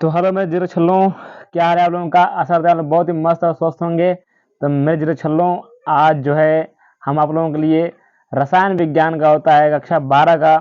तो हेलो मेरे जीरो छल्लों, क्या हाल है आप लोगों का। आशा करते हैं आप लोग बहुत ही मस्त और स्वस्थ होंगे। तो मेरे जीरो छल्लों, आज जो है हम आप लोगों के लिए रसायन विज्ञान का होता है कक्षा 12 का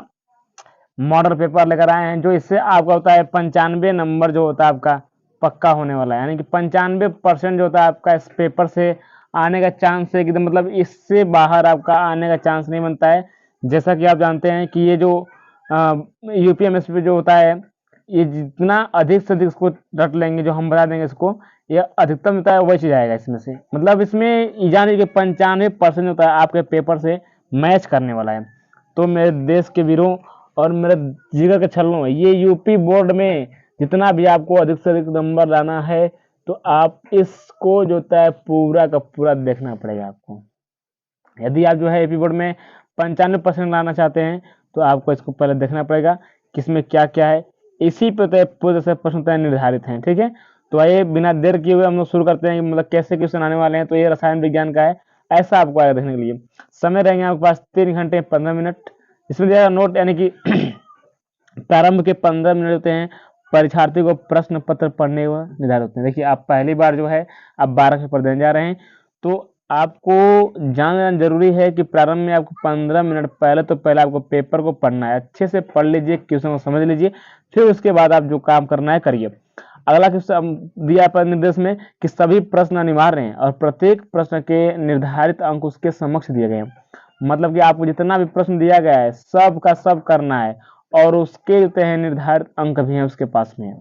मॉडल पेपर लेकर आए हैं, जो इससे आपका होता है 95 नंबर जो होता है आपका पक्का होने वाला है। यानी कि 95% जो होता है आपका इस पेपर से आने का चांस है एकदम, मतलब इससे बाहर आपका आने का चांस नहीं बनता है। जैसा कि आप जानते हैं कि ये जो यूपीएमएसपी जो होता है, ये जितना अधिक से अधिक इसको रट लेंगे, जो हम बता देंगे इसको, ये अधिकतम होता है वही चीज आएगा इसमें से। मतलब इसमें जाने कि 95% होता है आपके पेपर से मैच करने वाला है। तो मेरे देश के वीरों और मेरे जिगर के छल्लों, ये यूपी बोर्ड में जितना भी आपको अधिक से अधिक नंबर लाना है, तो आप इसको जो होता है पूरा का पूरा देखना पड़ेगा आपको। यदि आप जो है यूपी बोर्ड में 95% लाना चाहते हैं, तो आपको इसको पहले देखना पड़ेगा किसमें क्या क्या है। इसी पे पूरे से प्रश्न तय निर्धारित हैं, ठीक है। तो आइए बिना देर किए हुए हम लोग शुरू करते हैं कि मतलब कैसे क्वेश्चन आने वाले हैं। तो ये रसायन विज्ञान का है, ऐसा आपको आएगा देखने के लिए। समय रहेंगे आपके पास 3 घंटे 15 मिनट। इसमें दिया नोट, यानी कि प्रारंभ के 15 मिनट होते हैं परीक्षार्थी को प्रश्न पत्र पढ़ने व निर्धारित होते हैं। देखिए, आप पहली बार जो है आप 12 पेपर देने जा रहे हैं, तो आपको जानना जरूरी है कि प्रारंभ में आपको 15 मिनट पहले आपको पेपर को पढ़ना है। अच्छे से पढ़ लीजिए, क्वेश्चन को समझ लीजिए, फिर उसके बाद आप जो काम करना है करिए। अगला क्वेश्चन दिया पर निर्देश में कि सभी प्रश्न अनिवार्य हैं और प्रत्येक प्रश्न के निर्धारित अंक उसके समक्ष दिए गए हैं। मतलब कि आपको जितना भी प्रश्न दिया गया है सब का सब करना है, और उसके जो है निर्धारित अंक भी हैं उसके पास में,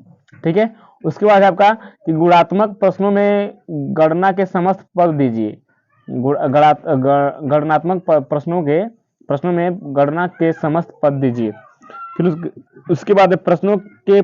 ठीक है। उसके बाद आपका कि गुणात्मक प्रश्नों में गणना के समस्त पद दीजिए। गणनात्मक प्रश्नों में गणना के समस्त पद दीजिए। फिर उसके बाद प्रश्नों के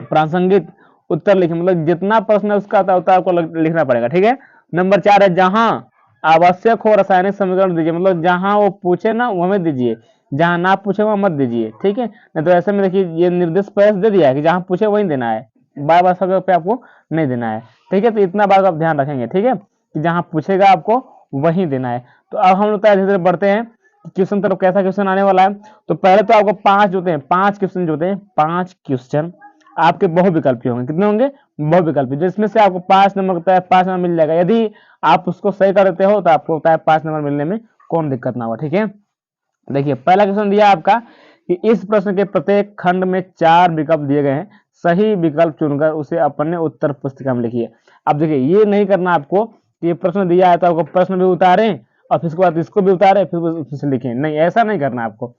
प्रासंगिक उत्तर लिखें। मतलब जितना प्रश्न है उसका उत्तर आपको लिखना पड़ेगा, ठीक है। नंबर 4 है जहां आवश्यक हो रासायनिक समीकरण दीजिए। मतलब जहां वो पूछे ना वो हमें दीजिए, जहां ना पूछे वहां मत दीजिए, ठीक है। नहीं तो ऐसे में देखिए ये निर्देश पहले दे दिया है कि जहां पूछे वही देना है, बार बार सब पे आपको नहीं देना है, ठीक है। तो इतना बात आप ध्यान रखेंगे, ठीक है, कि जहां पूछेगा आपको वही देना है। तो अब हम लोग धीरे धीरे बढ़ते हैं क्वेश्चन तरफ, कैसा क्वेश्चन आने वाला है। तो पहले तो आपको 5 क्वेश्चन जो होते हैं 5 क्वेश्चन आपके बहुविकल्पी होंगे। कितने होंगे? बहुविकल्पी, जिसमें से आपको 5 नंबर होता है 5 नंबर मिल जाएगा। यदि आप उसको सही कर देते हो तो आपको होता है 5 नंबर मिलने में कौन दिक्कत ना हो, ठीक है। देखिए पहला क्वेश्चन दिया आपका कि इस प्रश्न के प्रत्येक खंड में 4 विकल्प दिए गए हैं, सही विकल्प चुनकर उसे अपने उत्तर पुस्तिका में लिखिए। अब देखिए ये नहीं करना आपको कि ये प्रश्न दिया है तो आपको प्रश्न भी उतारें और फिर उसके बाद इसको भी उतारें फिर उससे लिखें, नहीं, ऐसा नहीं करना आपको।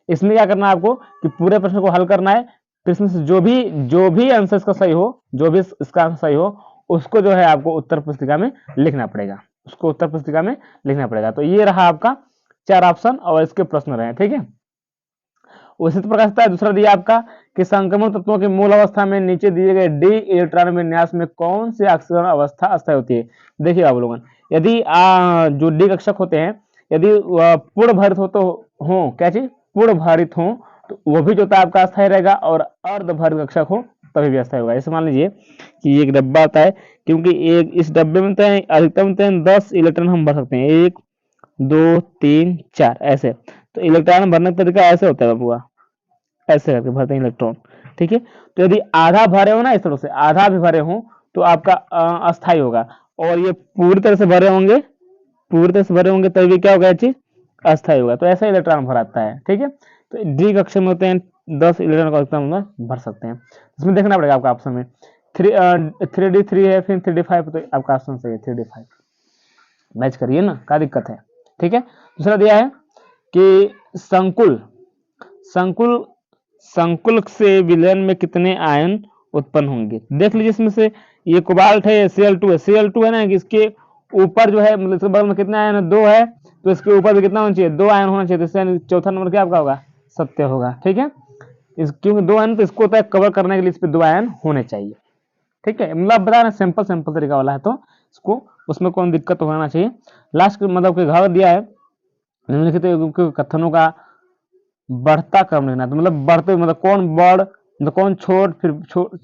इसमें क्या करना है आपको कि पूरे प्रश्न को हल करना है, फिर इसमें से जो भी आंसर इसका सही हो, जो भी इसका आंसर सही हो, उसको जो है आपको उत्तर पुस्तिका में लिखना पड़ेगा, उसको उत्तर पुस्तिका में लिखना पड़ेगा। तो ये रहा आपका 4 ऑप्शन और इसके प्रश्न रहे, ठीक है। उसी प्रकार से दूसरा दिया आपका कि संक्रमण तत्वों की मूल अवस्था में नीचे दिए गए डी इलेक्ट्रॉन विन्यास में कौन सी ऑक्सीकरण अवस्था अस्थायी होती है। देखिए आप लोगों, यदि जो डी कक्षक होते हैं यदि पूर्ण भरित हो तो हो क्या चीज पूर्ण भरित हो तो वो भी जो आपका अस्थायी रहेगा, और अर्ध भरित कक्षक हो तभी भी अस्थायी होगा। जैसे मान लीजिए कि एक डब्बा आता है, क्योंकि एक इस डब्बे में अधिकतम 10 इलेक्ट्रॉन हम भर सकते हैं, 1 2 3 4 ऐसे। तो इलेक्ट्रॉन भरने का तरीका ऐसे होता है बाबूआ, ऐसे करके भरते हैं इलेक्ट्रॉन, ठीक है। तो यदि आधा भरे हो ना इस तरह से, आधा भी भरे हो तो आपका अस्थायी होगा, और ये पूरी तरह से भरे होंगे, पूरी तरह से भरे होंगे तभी क्या होगा, ये चीज अस्थायी होगा। तो ऐसा इलेक्ट्रॉन भराता है, ठीक है। तो डी कक्षक में होते हैं 10 इलेक्ट्रॉन को अधिकतम भर सकते हैं। इसमें देखना पड़ेगा आपका ऑप्शन में 3D3 है, फिर 3D5, तो आपका ऑप्शन सही है 3D5, मैच करिए ना, क्या दिक्कत है, ठीक है। दूसरा दिया है कि संकुल संकुल संकुल से विलयन में कितने आयन उत्पन्न होंगे। देख लीजिए इसमें से ये कोबाल्ट है, Cl2 है, Cl2 है ना, कि इसके ऊपर जो है मतलब इसके बगल में कितने आयन है, 2 है, तो इसके ऊपर भी कितना होना चाहिए, 2 आयन होना चाहिए। तो इससे चौथा नंबर क्या आपका होगा, सत्य होगा, ठीक है। क्योंकि 2 आयन तो इसको कवर करने के लिए इस पे 2 आयन होने चाहिए, ठीक है। मतलब बता रहे सिंपल सिंपल तरीका वाला है, तो इसको उसमें कौन दिक्कत होना चाहिए। लास्ट मतलब के घाव दिया है निम्नलिखित कथनों का बढ़ता क्रम लिखना। तो मतलब बढ़ते मतलब कौन बढ़, मतलब कौन छोट, फिर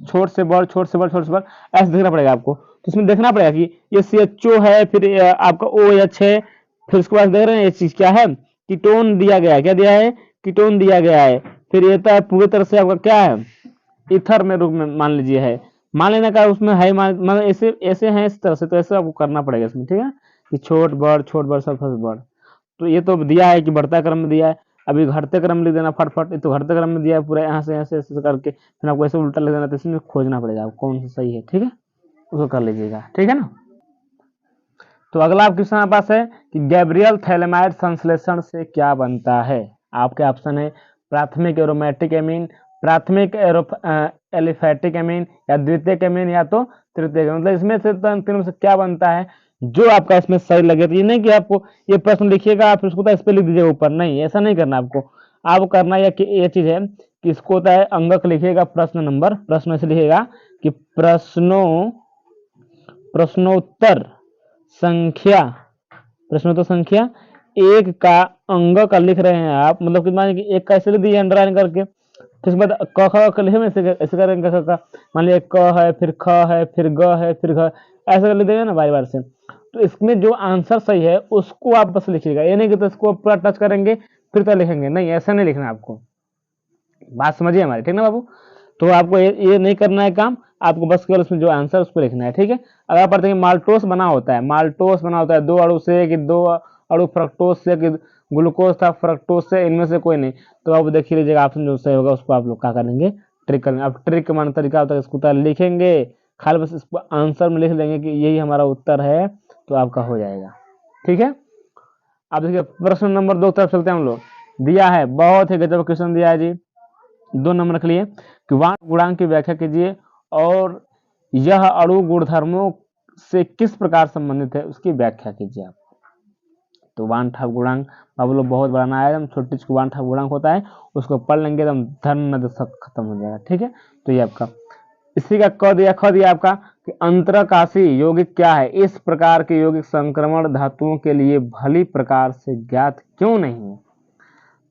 छोट से बढ़, छोट से बढ़, छोट से बढ़, ऐसे देखना पड़ेगा आपको। तो इसमें देखना पड़ेगा कि ये CHO है, फिर आपका OH है, फिर उसके बाद देख रहे हैं ये चीज क्या है, कीटोन दिया गया है, क्या दिया है, कीटोन दिया गया है। फिर ये तो पूरी तरह से आपका क्या है, ईथर में रूप में मान लीजिए है, मान लेना का उसमें है, मतलब ऐसे ऐसे हैं इस तरह से, तो ऐसे आपको करना पड़ेगा इसमें, ठीक है, कि छोट बड़ सब फर्स्ट बड़। तो ये तो दिया है कि बढ़ता क्रम में दिया है, अभी घटते क्रम में लिख देना फटफट, ये तो घटते क्रम में दिया है पूरा, यहाँ से ऐसे ऐसे करके फिर आपको ऐसे उल्टा लिख देना, तो इसमें खोजना पड़ेगा आपको कौन सा सही है, ठीक है, उसको कर लीजिएगा, ठीक है ना। तो अगला क्वेश्चन हमारे पास है कि गैब्रियल थैलेमाइड संश्लेषण से क्या बनता है। आपके ऑप्शन है प्राथमिक एरोमेटिक एमीन, प्राथमिक एलिफेटिक एमीन, या द्वितीयक एमीन, या तो तृतीयक। मतलब इसमें से तीनों से क्या बनता है, जो आपका इसमें सही लगे। तो ये नहीं कि आपको ये प्रश्न लिखिएगा आप उसको तो इस पे लिख दीजिएगा ऊपर, नहीं ऐसा नहीं करना आपको। आपको करना ये चीज है कि इसको होता है अंगक लिखिएगा, प्रश्न नंबर, प्रश्न ऐसे लिखिएगा कि प्रश्नोत्तर संख्या, प्रश्नोत्तर संख्या 1 का अंग का लिख रहे हैं आप, मतलब कि मान लीजिए 1 का ऐसे लिख दीजिए अंडरलाइन करके, फिर उसके बाद क ख का लिखे ऐसे करेंगे, क का मान लीजिए क है, फिर ख है, फिर ग है, फिर घ, ऐसे कर लिख देंगे ना बार बार से। तो इसमें जो आंसर सही है उसको आप बस लिखिएगा, ये नहीं कि तो इसको पूरा टच करेंगे फिर तो लिखेंगे, नहीं ऐसा नहीं लिखना आपको। बात समझिए हमारी, ठीक ना बाबू। तो आपको ये नहीं करना है काम, आपको बस केवल उसमें जो आंसर उसको लिखना है, ठीक है। अगर आप पढ़ते हैं माल्टोस बना होता है, माल्टोस बना होता है 2 अणु से कि 2 अणु फ्रक्टोज से कि ग्लूकोज था फ्रक्टोज से, इनमें से कोई नहीं। तो आप देख लीजिएगा ऑप्शन जो सही होगा उसको आप लोग क्या करेंगे, ट्रिक करेंगे। अब ट्रिक का मान तरीका होता है, इसको लिखेंगे खाली बस इसको आंसर में लिख लेंगे कि यही हमारा उत्तर है, तो आपका हो जाएगा, ठीक है। अब देखिए प्रश्न नंबर 2 तरफ चलते हैं हम लोग। दिया है बहुत ही गजब क्वेश्चन दिया है जी, 2 नंबर के लिए कि वान गुणांक की व्याख्या कीजिए और यह अणु गुणधर्मों से किस प्रकार संबंधित है उसकी व्याख्या कीजिए आप। तो वान ठाप गुणांक बाबू लोग बहुत बड़ा ना है, छोटी चीज वान ठाप गुणांक होता है, उसको पढ़ लेंगे तो धर्म में खत्म हो जाएगा, ठीक है। तो ये आपका इसी का ख दिया आपका कि अंतरकाशी यौगिक क्या है, इस प्रकार के यौगिक संक्रमण धातुओं के लिए भली प्रकार से ज्ञात क्यों नहीं है।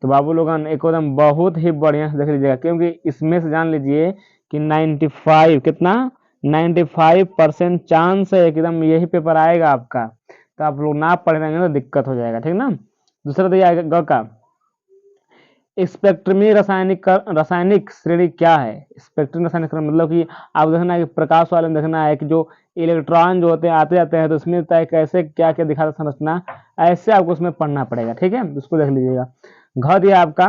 तो बाबू लोगन एकदम बहुत ही बढ़िया से देख लीजिएगा, क्योंकि इसमें से जान लीजिए कि 95 कितना 95% चांस है एकदम यही पेपर आएगा आपका। तो आप लोग ना पढ़ रहेंगे तो दिक्कत हो जाएगा, ठीक ना। दूसरा दिया ग का स्पेक्ट्रमी रासायनिक श्रेणी क्या है। स्पेक्ट्रम रासायनिक श्रेणी मतलब कि आप देखना है कि प्रकाश वाले में देखना है कि जो इलेक्ट्रॉन जो होते हैं आते जाते हैं, तो उसमें कैसे क्या क्या दिखाता संरचना, ऐसे आपको उसमें पढ़ना पड़ेगा, ठीक है। उसको देख लीजिएगा। घ दिया आपका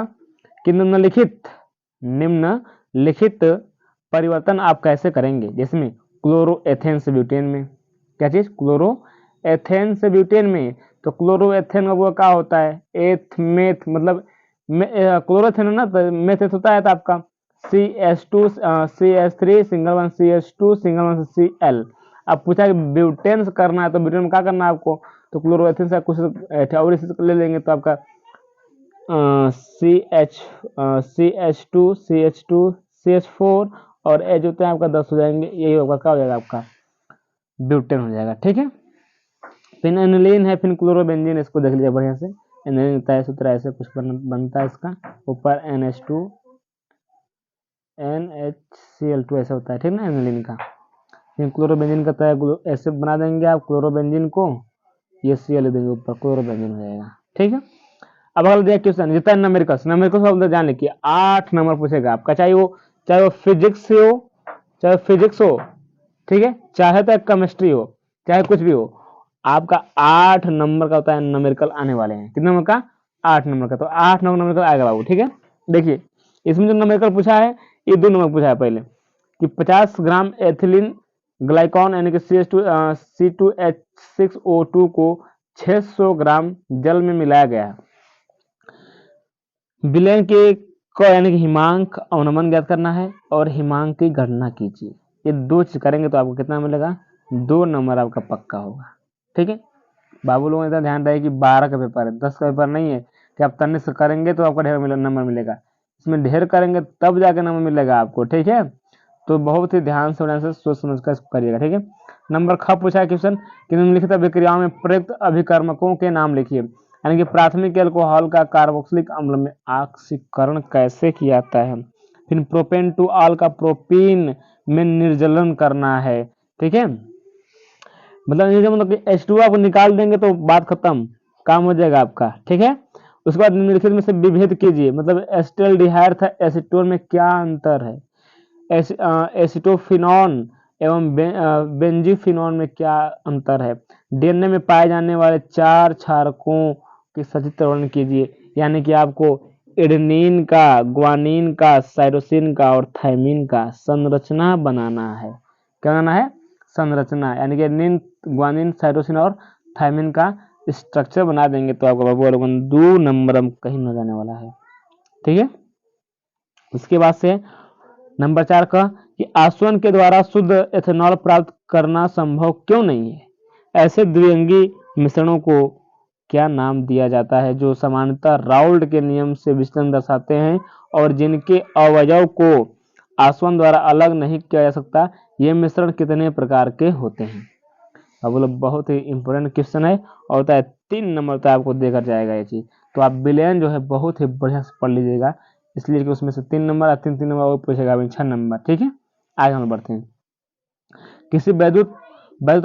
कि निम्नलिखित परिवर्तन आप कैसे करेंगे, जिसमें क्लोरोएथेन से ब्यूटेन में, क्या चीज क्लोरोएथेन से ब्यूटेन में। तो क्लोरोएथेन का वो क्या होता है, एथ मेथ, मतलब क्लोरोथेन है ना, तो मेथ होता है तो आपका CH2 CH3 single one CH2 single one Cl। अब पूछा कि ब्यूटेन से करना है, तो ब्यूटेन में क्या करना है आपको, तो क्लोरोएथेन से कुछ और ले लेंगे, तो आपका CH2 CH2 CH4 और H होते हैं आपका 10 हो जाएंगे, यही होगा क्या हो जाएगा आपका ब्यूटेन हो जाएगा, ठीक है। फिर एनिलीन है, फिर क्लोरोबेंजीन, इसको देख लीजिए बढ़िया से। एनिलीन होता है सूत्र ऐसे कुछ बनता है इसका, ऊपर NH2 NHCl2 ऐसा होता है, ठीक ना एनिलीन का। फिर क्लोरोबेंजीन का तो ऐसे बना देंगे आप क्लोरोबेंजीन को, ये Cl देंगे ऊपर, क्लोरोबेंजीन हो जाएगा, ठीक है। अब अगला दिया क्वेश्चन जितना नंबर जान लिखिए 8 नंबर पूछेगा आपका, चाहे वो फिजिक्स हो, चाहे फिजिक्स हो, ठीक है, चाहे तो केमिस्ट्री हो, चाहे कुछ भी हो, आपका 8 नंबर का होता है न्यूमेरिकल आने वाले हैं। कितने नंबर का 8 नंबर का, तो 8 नंबर का आएगा बाबू, ठीक है। देखिए इसमें जो न्यूमेरिकल पूछा है ये 2 नंबर पूछा है पहले कि 50 ग्राम एथिलीन ग्लाइकॉन यानी कि C2H6O2 को 600 ग्राम जल में मिलाया गया है। विलयन के को यानी कि हिमांक अवनमन ज्ञात करना है और हिमांक की गणना कीजिए। ये 2 चीज करेंगे तो आपको कितना मिलेगा, 2 नंबर आपका पक्का होगा, ठीक है। बाबू लोगों इतना ध्यान रहे कि 12 का पेपर है, 10 का पेपर नहीं है कि आप तन्ने से करेंगे तो आपका ढेर नंबर मिलेगा, इसमें ढेर करेंगे तब जाके नंबर मिलेगा आपको, ठीक है। तो बहुत ही ध्यान से सोच समझ कर करिएगा, ठीक है। नंबर ख पूछा है क्वेश्चन कि निम्नलिखित अभिक्रियाओं में प्रयुक्त अभिकर्मकों के नाम लिखिए, यानी कि प्राथमिक अल्कोहल का कार्बोक्सिलिक अम्ल में ऑक्सीकरण कैसे किया जाता है। फिर प्रोपेन टू ऑल का प्रोपीन में निर्जलन करना है, ठीक है। मतलब कि H2O आपको निकाल देंगे तो बात खत्म, काम हो जाएगा आपका, ठीक है। उसके बाद निम्नलिखित में से विभेद कीजिए, मतलब एसिटाल्डिहाइड था एसीटोन में क्या अंतर है। एसिटोफिनॉन एवं बेंजीफिनॉन में क्या अंतर है? डीएनए में पाए जाने वाले 4 क्षारकों की सचित्र वर्णन कीजिए। यानी कि आपको एडेनिन का, ग्वानिन का, साइटोसिन का और थायमिन का संरचना बनाना है। क्या बनाना है? संरचना। यानी कि एडेनिन, ग्वानिन, साइटोसिन और थायमिन का स्ट्रक्चर बना देंगे तो आपका बाबू 2 नंबर कहीं न जाने वाला है। ठीक है। उसके बाद से नंबर 4 का कि आसवन के द्वारा शुद्ध एथेनॉल प्राप्त करना संभव क्यों नहीं है? ऐसे द्विअंगी मिश्रणों को क्या नाम दिया जाता है जो सामान्यतः राउल्ट के नियम से विचलन दर्शाते हैं और जिनके अवयव को आसवन द्वारा अलग नहीं किया जा सकता? ये मिश्रण कितने प्रकार के होते हैं? अब बोलो बहुत ही इंपॉर्टेंट क्वेश्चन है और होता है 3 नंबर तो आपको देकर जाएगा ये चीज। तो आप विलयन जो है बहुत ही बढ़िया से पढ़ लीजिएगा, इसलिए कि उसमें से 3 नंबर 3 नंबर वो पूछेगा अभी 6 नंबर। ठीक है, आगे हम बढ़ते हैं। किसी वैद्युत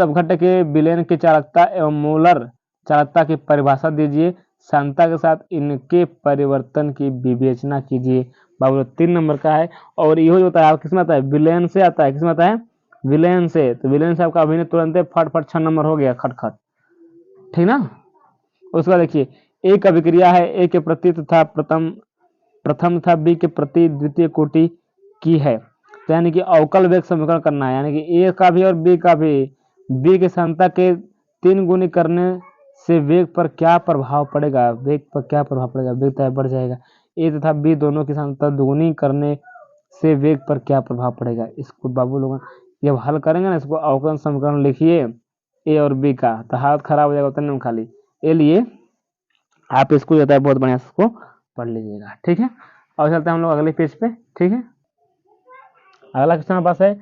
अपघट्ट के विलयन की चालकता एवं मोलर चालकता की परिभाषा दीजिए। शांता के साथ इनके परिवर्तन की विवेचना कीजिए। बाबू 3 नंबर का है और यही होता है किसमें आता है? विलयन से आता है। किसमें आता है? विलयन से। तो विलयन से आपका अभिनय तुरंत फट 6 नंबर हो गया खटखट। ठीक ना। उसके बाद देखिए, एक अभिक्रिया है ए के प्रति तथा प्रथम तथा बी के प्रति द्वितीय कोटि की है, तो यानी कि अवकल वेग समीकरण करना है। यानी कि ए का भी और बी का भी। बी के क्षमता के 3 गुनी करने से वेग पर क्या प्रभाव पड़ेगा? वेग पर क्या प्रभाव पड़ेगा? वेग तो बढ़ जाएगा। ए तथा बी दोनों की क्षमता दुगुनी करने से वेग पर क्या प्रभाव पड़ेगा? इसको बाबू लोग जब हल करेंगे ना, इसको अवकलन समीकरण लिखिए ए और बी का, तो हालत खराब हो जाएगा उतने खाली। ए लिए आप इसको जो है बहुत बढ़िया से इसको पढ़ लीजिएगा। ठीक है, और चलते हैं हम लोग अगले पेज पे। ठीक है, अगला क्वेश्चन हमारे पास है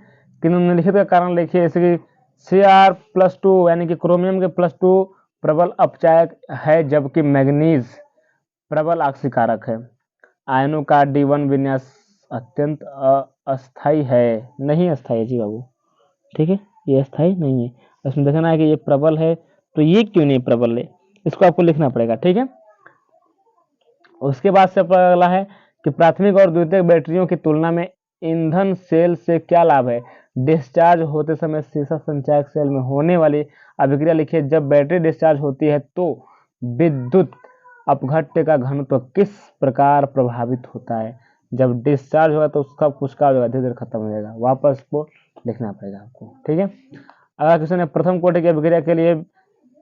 कि निम्नलिखित का कारण लिखिए। जैसे कि Cr+2 यानी कि क्रोमियम के +2 प्रबल अपचायक है जबकि मैग्नीज प्रबल ऑक्सीकारक है। आयनों का D1 विन्यास अत्यंत अस्थायी है। नहीं अस्थायी है जी बाबू। ठीक है, ये अस्थायी नहीं है। इसमें देखना है कि ये प्रबल है, तो ये क्यों नहीं प्रबल है, इसको आपको लिखना पड़ेगा। ठीक है, उसके बाद से अगला है कि प्राथमिक और द्वितीयक बैटरियों की तुलना में ईंधन सेल से क्या लाभ है? डिस्चार्ज होते समय शीशा संचायक सेल में होने वाली अभिक्रिया लिखिए। जब बैटरी डिस्चार्ज होती है तो विद्युत अपघट्य का घनत्व किस प्रकार प्रभावित होता है? जब डिस्चार्ज होगा तो उसका कुछ का धीरे धीरे खत्म हो जाएगा। वापस को लिखना पड़ेगा आपको। ठीक है, अगला क्वेश्चन है प्रथम कोटि की अभिक्रिया के लिए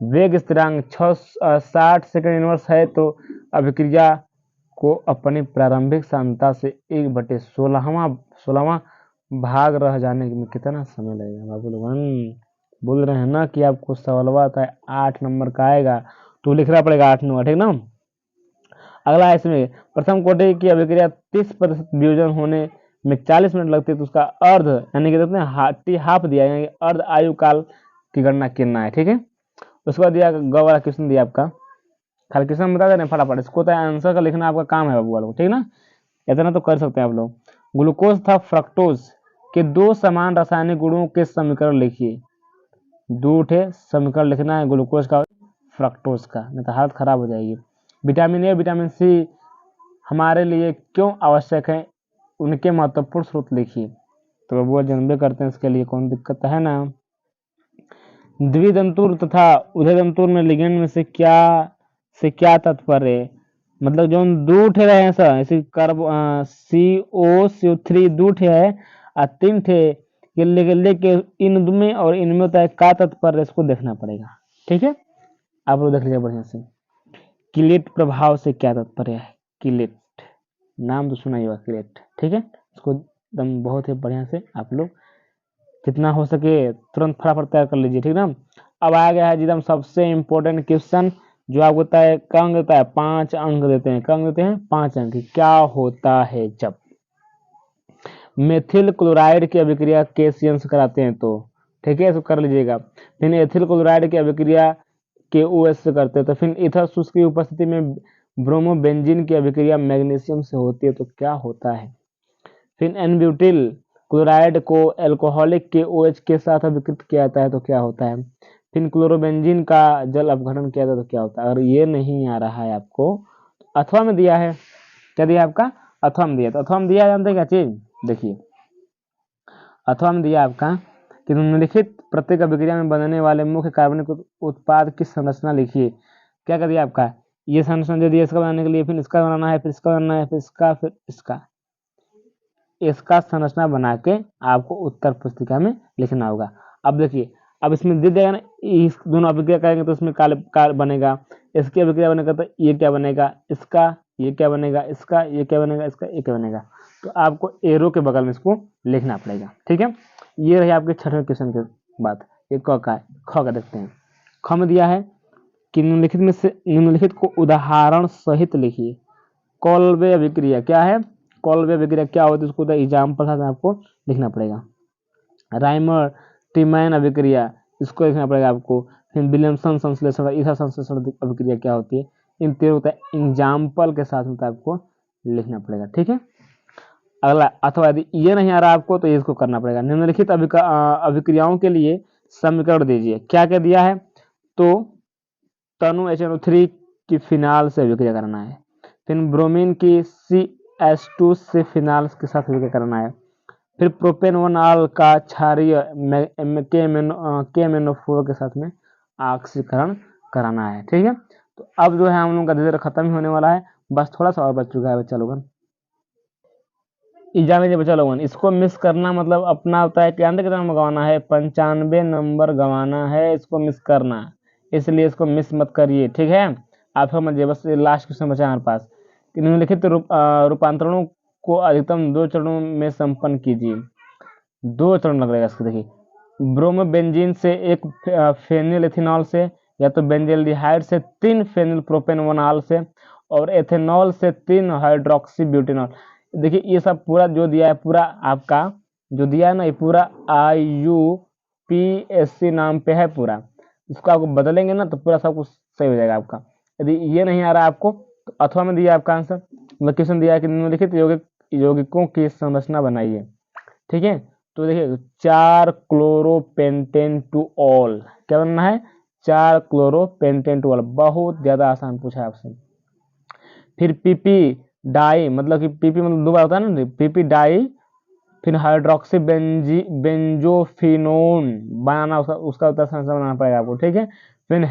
वेग स्थिरांक 60 सेकंड इनवर्स है तो अभिक्रिया को अपनी प्रारंभिक सांद्रता से 1/16वां भाग रह जाने में कितना समय लगेगा? बाबू लोग बोल रहे हैं ना कि आपको सवाल आता है 8 नंबर का आएगा, तो लिखना पड़ेगा 8 नंबर। ठीक ना। अगला है इसमें प्रथम कोटि की अभिक्रिया 30% वियोजन होने में 40 मिनट लगती है, तो उसका अर्ध यानी कि हाफ दिया, यानी अर्ध आयु काल की गणना करना है। ठीक है, उसके बाद दिया ग वाला क्वेश्चन दिया आपका, खाली क्वेश्चन बता देना फटाफट, इसको तो आंसर का लिखना आपका काम है बाबू वालों। ठीक ना, इतना तो कर सकते हैं आप लोग। ग्लूकोज तथा फ्रक्टोज के 2 समान रासायनिक गुणों के समीकरण लिखिए। 2 समीकरण लिखना है ग्लूकोज का फ्रक्टोज का, नहीं तो हालत खराब हो जाएगी। विटामिन ए विटामिन सी हमारे लिए क्यों आवश्यक है? उनके महत्वपूर्ण स्रोत लिखिए। तो वो जानबे करते हैं, इसके लिए कौन दिक्कत है ना। द्विदंतुर तथा उभयदंतुर में लिगेंड में से क्या तात्पर्य है? मतलब जो 2 रहे हैं सर, ऐसे CO3 2 है और 3 ये लेके इनमें और इनमें होता है का तात्पर्य, इसको देखना पड़ेगा। ठीक है, आप लोग देख लीजिए बढ़िया से। किलेट प्रभाव से क्या तात्पर्य है? किलेट नाम तो सुना ही होगा, किलेट। ठीक है, इसको एकदम बहुत ही बढ़िया से आप लोग जितना हो सके तुरंत फटाफट तैयार कर लीजिए। ठीक ना। अब आ गया है एकदम सबसे इम्पोर्टेंट क्वेश्चन, जो आपको होता है क्या अंक देता है? 5 अंक देते हैं। क्या अंक देते हैं? 5 अंक। क्या होता है जब मेथिल क्लोराइड की अभिक्रिया केशियन से कराते हैं तो? ठीक है, इसको कर लीजिएगा। फिर एथिल क्लोराइड की अभिक्रिया के OH से करते हैं, तो फिर ईथर शुष्क की उपस्थिति में ब्रोमोबेंजीन की अभिक्रिया मैग्नीशियम से होती है, तो क्या होता है? फिर एन-ब्यूटिल क्लोराइड को एल्कोहलिक के OH के साथ अभिकृत किया जाता है, तो क्या होता है? फिर क्लोरोबेंजीन का जल अपघटन किया जाता है, तो क्या होता है? अगर ये नहीं आ रहा है आपको, अथवा में दिया है। क्या दिया आपका? अथवा में दिया। तो अथवा में दिया जानते हैं क्या चीज? देखिए, अथवा में दिया आपका कि निम्नलिखित प्रत्येक अभिक्रिया में बनने वाले मुख्य कार्बनिक उत्पाद की संरचना लिखिए। क्या कर दिया आपका, ये संरचना दे दिया इसका बनाने के लिए, फिर इसका बनाना है, फिर इसका बनाना है, फिर इसका, फिर इसका संरचना बना के आपको उत्तर पुस्तिका में लिखना होगा। अब देखिए, अब इसमें दे देगा ना, इस दोनों अभिक्रिया करेंगे तो इसमें काल बनेगा, इसकी अभिक्रिया बनेगा तो ये क्या बनेगा, इसका ये क्या बनेगा, इसका ये क्या बनेगा, इसका ये क्या बनेगा। तो आपको एरो के बगल में इसको लिखना पड़ेगा। ठीक है, ये रही आपके छठवें क्वेश्चन की बात। ये क का है, ख का देखते हैं। ख में दिया है कि निम्नलिखित में से निम्नलिखित को उदाहरण सहित लिखिए। कोल्बे अभिक्रिया क्या है, कोल्बे अभिक्रिया क्या होती है, उसको एग्जाम्पल साथ आपको लिखना पड़ेगा। राइमर टिमैन अभिक्रिया, इसको लिखना पड़ेगा आपको। फिर विलियमसन संश्लेषण, ईसा संश्लेषण अभिक्रिया क्या होती है, इन तीनों होता है एग्जाम्पल के साथ में आपको लिखना पड़ेगा। ठीक है, अगला, अथवा यदि ये नहीं आ रहा आपको तो इसको करना पड़ेगा। निम्नलिखित अभिक्रियाओं के लिए समीकरण दीजिए। क्या क्या दिया है, तो तनु HNO3 की फिनाल से अभिक्रिया करना है, फिर ब्रोमीन की CH2 से फिनाल के साथ अभिक्रिया करना है, फिर प्रोपेनोनॉल का क्षारीय KMNO4 के साथ में ऑक्सीकरण कराना है। ठीक है, तो अब जो है हम लोगों का धीरे धीरे खत्म ही होने वाला है, बस थोड़ा सा और बच चुका है बच्चा लोगन। एग्जाम में बच्चा लोगन इसको मिस करना मतलब अपना होता है कि अंत कितना नंबर गंवाना है, 95 नंबर गंवाना है, इसको मिस करना, इसलिए इसको मिस मत करिए। ठीक है, आप समझिए, बस लास्ट क्वेश्चन बचा हमारे पास कि निम्नलिखित रूपांतरणों को अधिकतम 2 चरणों में संपन्न कीजिए। 2 चरण लगेगा इसको। देखिए, ब्रोमोबेंजीन से एक फेनिल एथिनॉल से, या तो बेंजल्डिहाइड से 3 फेनिल प्रोपेनोनॉल से, और एथेनॉल से 3 हाइड्रोक्सी ब्यूटेनॉल। देखिए, ये सब पूरा जो दिया है, पूरा आपका जो दिया है ना, ये पूरा IUPAC नाम पे है पूरा। इसको आपको बदलेंगे ना तो पूरा सब कुछ सही हो जाएगा आपका। यदि ये नहीं आ रहा आपको तो अथवा में दिया आपका आंसर, क्वेश्चन दिया है कि निम्नलिखित यौगिकों की संरचना बनाइए। ठीक है, तो देखिए 4 क्लोरोपेंटेनटूऑल, क्या बनना है, 4 क्लोरोपेंटेनटूऑल, बहुत ज्यादा आसान पूछा है आपसे। फिर PP डाई, मतलब कि PP मतलब 2 बार होता है ना, PP डाई, फिर हाइड्रोक्सी बेंजोफिनोन बनाना, उसका उत्तर संरचना बनाना पड़ेगा आपको। ठीक है, फिर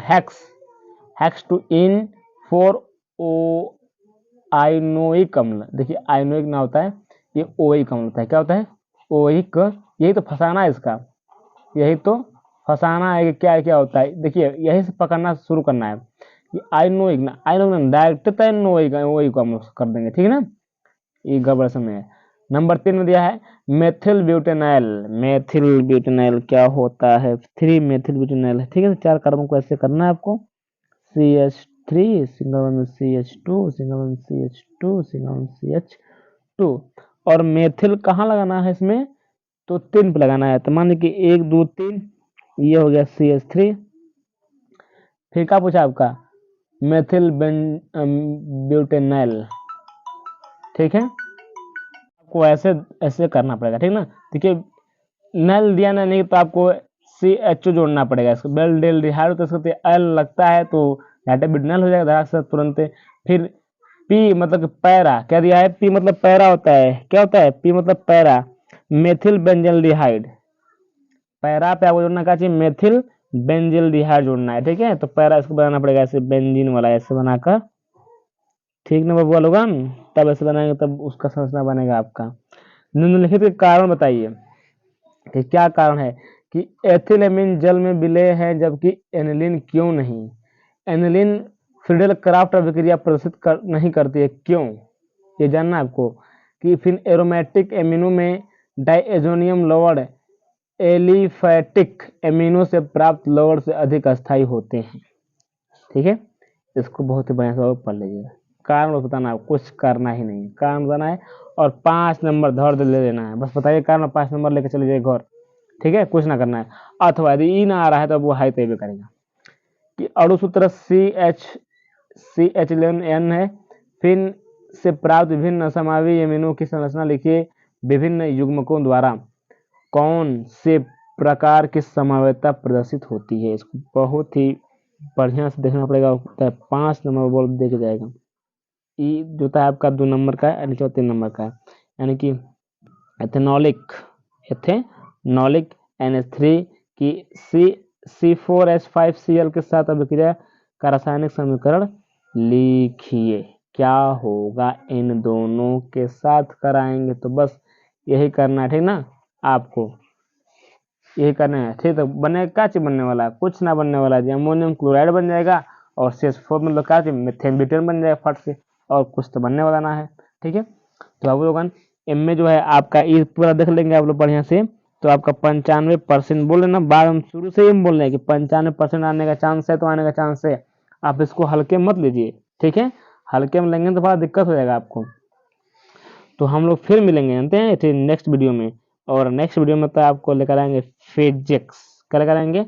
हेक्स टू इन 4 ओ आइनोइक अम्ल। देखिए, आइनोइक ना होता है, ये ओइक अम्ल होता है। क्या होता है, ओइक। यही तो फंसाना है इसका, यही तो फंसाना है कि क्या क्या होता है। देखिए, यही से पकड़ना शुरू करना है कि आइनोइक ना डायरेक्ट तैनोइक अम्ल कर देंगे। ठीक है ना, ये गड़बड़ समय है। नंबर 3 में दिया है मेथिल ब्यूटेनाइल। मेथिल ब्यूटेनाइल क्या होता है, 3 मेथिल ब्यूटेनाइल है। ठीक है, 4 कार्बन को ऐसे करना है आपको, CH3 single bond CH2 single bond CH2 single bond CH2, और मेथिल कहाँ लगाना है इसमें, तो 3 पे लगाना है। तो मान लीजिए 1 2 3, ये हो गया CH3। फिर क्या पूछा आपका, मेथिल ब्यूटेनाइल। ठीक है, आपको ऐसे ऐसे करना पड़ेगा। ठीक ना, देखिए नल दिया ना, नहीं तो आपको CHO जोड़ना पड़ेगा। इसको बेल डेल डिहाइड तो इसको एल लगता है तो नल हो जाएगा धड़ाक से तुरंत। फिर P मतलब पैरा, क्या दिया है, P मतलब पैरा होता है। क्या होता है, P मतलब पैरा, मेथिल बेंजल्डिहाइड। पैरा पे आपको जोड़ना क्या चाहिए, मेथिल बेंजल्डिहाइड जोड़ना है। ठीक है, तो पैरा इसको बनाना पड़ेगा ऐसे बेंजीन वाला, ऐसे बनाकर। ठीक ना बबुआ लोगन, तब ऐसे बनाएंगे तब उसका संरचना बनेगा आपका। निम्नलिखित के कारण बताइए कि क्या कारण है कि एथिलेमिन जल में विलय है जबकि एनिलीन क्यों नहीं। एनिलीन फ्रीडल क्राफ्ट अभिक्रिया प्रदर्शित नहीं करती है, क्यों, ये जानना है आपको। कि फिर एरोमेटिक एमिनो में डाइएजोनियम लवण एलिफैटिक एमिनो से प्राप्त लवण से अधिक अस्थायी होते हैं। ठीक है, इसको बहुत ही बढ़िया से पढ़ लीजिएगा। कारण बताना है, कुछ करना ही नहीं, कारण बताना है और 5 नंबर धड़ दे ले लेना है। बस बताइए कारण, 5 नंबर लेके चले जाइए घर। ठीक है, कुछ ना करना है। अथवा यदि ई ना आ रहा है तो वो हाई तय करेगा कि अणुसूत्र CH11N है, फिर से प्राप्त विभिन्न असमावी अमीनों की संरचना लिखिए। विभिन्न युग्मकों द्वारा कौन से प्रकार की समावेशता प्रदर्शित होती है, इसको बहुत ही बढ़िया से देखना पड़ेगा। 5 नंबर बोल देख जाएगा। ई जो होता है आपका 2 नंबर का है, नीचे 3 नंबर का है, यानी कि एथेनॉलिक नॉलिक NH3 की C4H5Cl के साथ अभिक्रिया का रासायनिक समीकरण लिखिए। क्या होगा, इन दोनों के साथ कराएंगे तो बस यही करना है, ठीक ना, आपको यही करना है, ठीक। तो बने क्या चीज बनने वाला है, कुछ ना बनने वाला है, अमोनियम क्लोराइड बन जाएगा और CH4 मतलब क्या चीज, मीथेन ब्यूटेन बन जाएगा फट से, और कुछ तो बनने वाला ना है, ठीक है। तो आप लोगन इनमें जो है आपका ये पूरा देख लेंगे आप लोग बढ़िया से। तो आपका 95% बोल लेना, बाद हम शुरू से ही बोल रहे हैं कि 95% आने का चांस है, तो आने का चांस है, आप इसको हल्के मत लीजिए, ठीक है। हल्के में लेंगे तो बड़ा दिक्कत हो जाएगा आपको। तो हम लोग फिर मिलेंगे जानते हैं नेक्स्ट वीडियो में, और नेक्स्ट वीडियो में तो आपको लेकर आएंगे फिजिक्स, क्या लेकर आएंगे,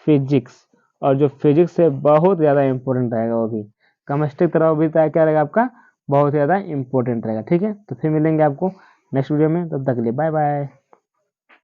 फिजिक्स। और जो फिजिक्स से बहुत ज़्यादा इंपॉर्टेंट रहेगा, वो भी केमिस्ट्री की तरह भी क्या रहेगा आपका, बहुत ज़्यादा इंपॉर्टेंट रहेगा, ठीक है। तो फिर मिलेंगे आपको नेक्स्ट वीडियो में, तब तक के लिए बाय बाय।